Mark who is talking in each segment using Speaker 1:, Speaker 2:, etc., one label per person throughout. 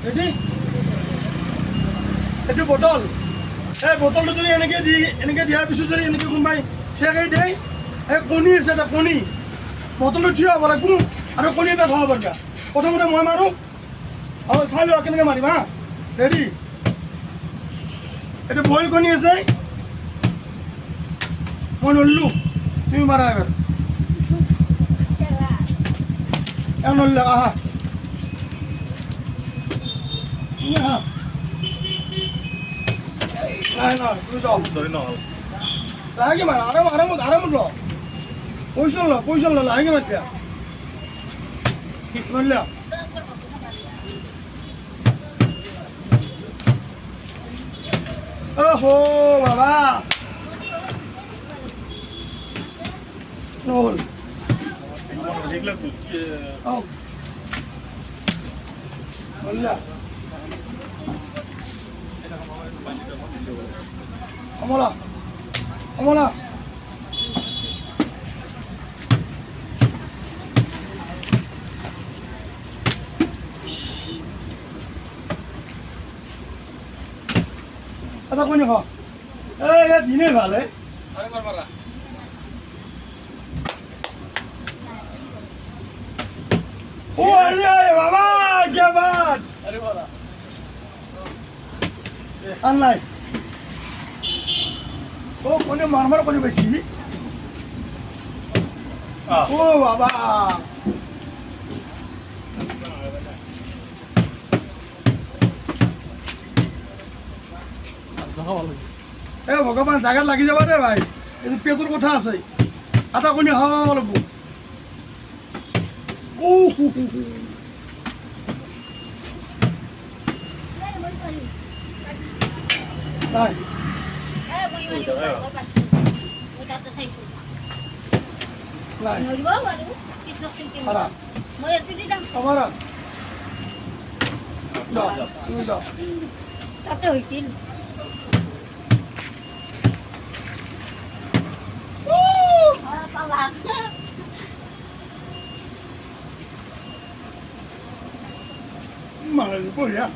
Speaker 1: Ready এইটো bottle এই বটলটো যদি এনেকৈ দিয়াৰ পিছত যদি এনেকৈ কোনোবাই ঠিয়াকৈ দিয়ে এই কণী আছে এটা কণী বটলটো থিয় হ'ব লাগিব আৰু কণী এটা থ'ব পাৰিবা প্ৰথমতে মই মাৰোঁ আৰু চাই লোৱা কেনেকৈ মাৰিম হা ৰেডি এইটো বইল কণী আছে মই নল্লো তুমি মাৰা এবাৰ এওঁ নল্লা আহা তুমি আহা নাই নাই তুমি যাও লাহেকৈ মাৰা আৰামত ল পজিশ্যন ল লাহেকৈ মাৰ দিয়া নল্লা ওহো বাবা নহ'ল নল্লা কমলা এটা কণী খোৱা এই ইয়াত দিনেই ভাল ओ अरे बाबा क्या बात अरे वाला अनलाइन ओ कोने मारमार कोने बेसी ओ बाबा ए भगवान জাগাত লাগি যাবা দে ভাই এই পেটৰ কথা আছে আটা কোনি খাওয়া লাগবো Này. Này. Para. Para. Đó, তুমি দাও।
Speaker 2: তাতে হইছিল।
Speaker 1: Mà bồi à?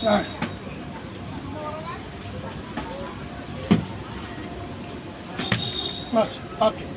Speaker 1: Này. Mas, okay.